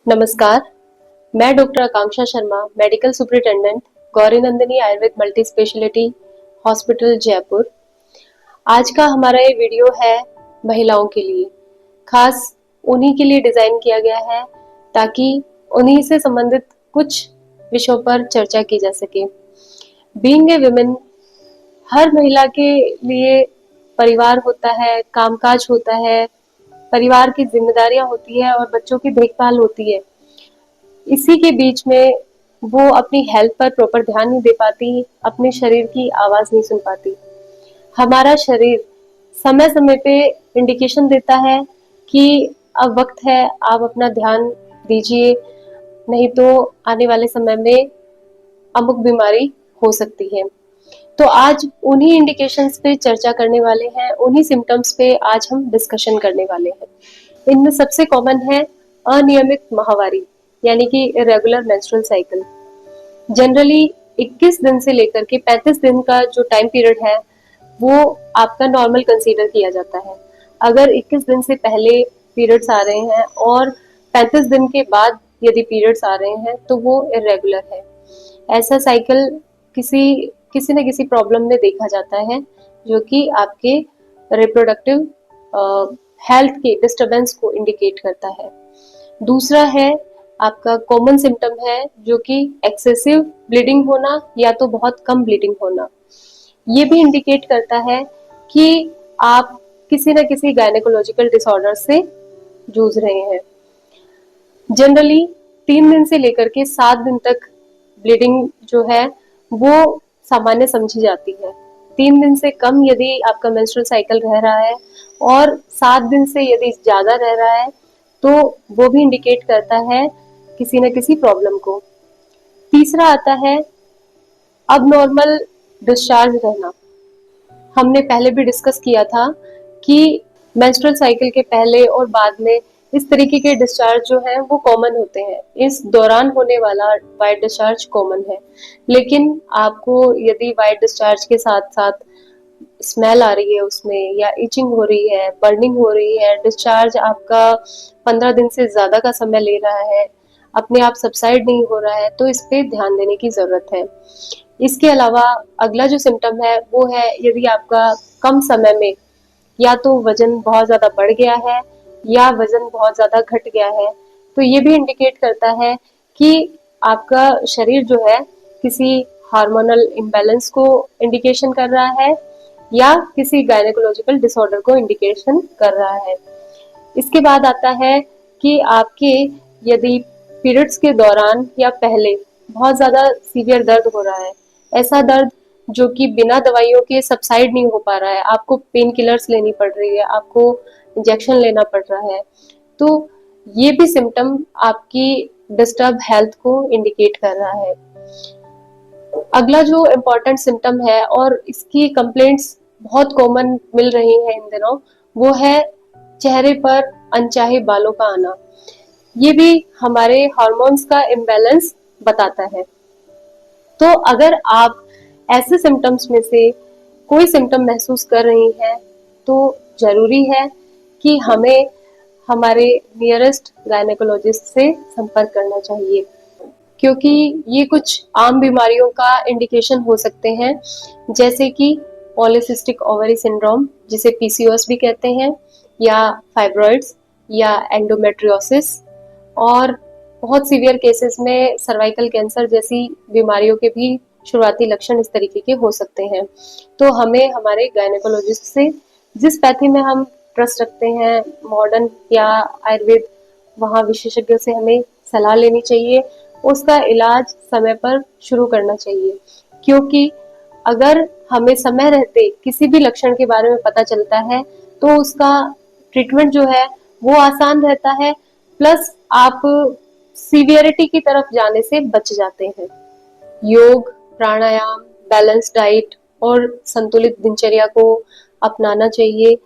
नमस्कार, मैं doctor Akanksha Sharma, medical superintendent, Gauri Nandini Ayurveda multi speciality hospital Jaipur. आज का हमारा ये वीडियो है महिलाओं के लिए, खास उन्हीं के लिए डिजाइन किया गया है ताकि उन्हीं से संबंधित कुछ विषयों पर चर्चा की जा सके। बीइंग ए विमेन, हर महिला के लिए परिवार होता है, कामकाज होता है, परिवार की जिम्मेदारियां होती है और बच्चों की देखभाल होती है। इसी के बीच में वो अपनी हेल्थ पर प्रॉपर ध्यान नहीं दे पाती, अपने शरीर की आवाज नहीं सुन पाती। हमारा शरीर समय समय पे इंडिकेशन देता है कि अब वक्त है, आप अपना ध्यान दीजिए, नहीं तो आने वाले समय में अमुक बीमारी हो सकती है। तो आज उन्हीं इंडिकेशंस पे चर्चा करने वाले हैं, उन्हीं सिम्टम्स पे आज हम डिस्कशन करने वाले हैं। इनमें सबसे कॉमन है अनियमित माहवारी, यानी कि इरेगुलर मेंस्ट्रुअल साइकिल। जनरली 21 दिन से लेकर के 35 दिन का जो टाइम पीरियड है वो आपका नॉर्मल कंसीडर किया जाता है। अगर 21 दिन से पहले पीरियड्स आ रहे हैं और 35 दिन के बाद यदि पीरियड्स आ रहे हैं तो वो इरेगुलर है। ऐसा साइकिल किसी किसी न किसी प्रॉब्लम में देखा जाता है जो कि आपके रिप्रोडक्टिव हेल्थ के डिस्टरबेंस को इंडिकेट करता है। दूसरा है आपका कॉमन सिम्टम है जो कि एक्सेसिव ब्लीडिंग होना या तो बहुत कम ब्लीडिंग होना। ये भी इंडिकेट करता है कि आप किसी न किसी गायनेकोलॉजिकल डिसऑर्डर से जूझ रहे हैं। जनरली 3 दिन से लेकर के 7 दिन तक ब्लीडिंग जो है वो सामान्य समझी जाती है। 3 दिन से कम यदि आपका मेंस्ट्रुअल साइकिल रह रहा है और 7 दिन से यदि ज्यादा रह रहा है तो वो भी इंडिकेट करता है किसी न किसी प्रॉब्लम को। तीसरा आता है अब नॉर्मल डिस्चार्ज रहना। हमने पहले भी डिस्कस किया था कि मेंस्ट्रुअल साइकिल के पहले और बाद में इस तरीके के डिस्चार्ज जो है वो कॉमन होते हैं। इस दौरान होने वाला वाइट डिस्चार्ज कॉमन है, लेकिन आपको यदि वाइट डिस्चार्ज के साथ साथ स्मेल आ रही है उसमें, या इचिंग हो रही है, बर्निंग हो रही है, डिस्चार्ज आपका 15 दिन से ज्यादा का समय ले रहा है, अपने आप सबसाइड नहीं हो रहा है, तो इस पे ध्यान देने की जरूरत है। इसके अलावा अगला जो सिम्टम है वो है यदि आपका कम समय में या तो वजन बहुत ज्यादा बढ़ गया है या वजन बहुत ज्यादा घट गया है, तो ये भी इंडिकेट करता है कि आपका शरीर जो है किसी हार्मोनल इम्बैलेंस को इंडिकेशन कर रहा है या किसी गायनेकोलॉजिकल डिसऑर्डर को इंडिकेशन कर रहा है। इसके बाद आता है कि आपके यदि पीरियड्स के दौरान या पहले बहुत ज्यादा सीवियर दर्द हो रहा है, ऐसा दर्द जो कि बिना दवाइयों के सबसाइड नहीं हो पा रहा है, आपको पेन किलर्स लेनी पड़ रही है, आपको इंजेक्शन लेना पड़ रहा है, तो ये भी सिम्टम आपकी डिस्टर्ब हेल्थ को इंडिकेट कर रहा है। अगला जो इम्पोर्टेंट सिम्टम है और इसकी कंप्लेंट्स बहुत कॉमन मिल रही हैं इन दिनों, वो है चेहरे पर अनचाहे बालों का आना। ये भी हमारे हार्मोन्स का इम्बैलेंस बताता है। तो अगर आप ऐसे सिम्टम्स में से कोई सिम्टम महसूस कर रही हैं तो जरूरी है कि हमें हमारे नियरेस्ट गायनेकोलॉजिस्ट से संपर्क करना चाहिए, क्योंकि ये कुछ आम बीमारियों का इंडिकेशन हो सकते हैं, जैसे कि पॉलीसिस्टिक ओवरी सिंड्रोम जिसे पीसीओएस भी कहते हैं, या फाइब्रॉइड्स या एंडोमेट्रियोसिस, और बहुत सीवियर केसेस में सर्वाइकल कैंसर जैसी बीमारियों के भी शुरुआती लक्षण इस तरीके के हो सकते हैं। तो हमें हमारे गायनेकोलॉजिस्ट से, जिस पैथी में हम ट्रस्ट रखते हैं, मॉडर्न या आयुर्वेद, वहाँ विशेषज्ञ से हमें सलाह लेनी चाहिए, उसका इलाज समय पर शुरू करना चाहिए। क्योंकि अगर हमें समय रहते किसी भी लक्षण के बारे में पता चलता है तो उसका ट्रीटमेंट जो है वो आसान रहता है, प्लस आप सीवियरिटी की तरफ जाने से बच जाते हैं। योग, प्राणायाम, बैलेंस डाइट और संतुलित दिनचर्या को अपनाना चाहिए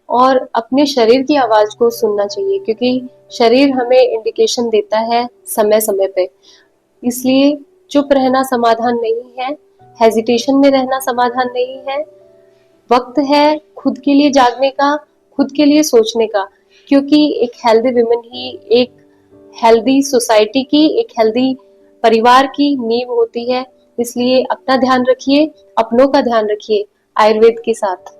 और अपने शरीर की आवाज को सुनना चाहिए, क्योंकि शरीर हमें इंडिकेशन देता है समय समय पे। इसलिए चुप रहना समाधान नहीं है, हेजिटेशन में रहना समाधान नहीं है। वक्त है खुद के लिए जागने का, खुद के लिए सोचने का, क्योंकि एक हेल्दी विमेन ही एक हेल्दी सोसाइटी की, एक हेल्दी परिवार की नींव होती है। इसलिए अपना ध्यान रखिए, अपनों का ध्यान रखिए आयुर्वेद के साथ।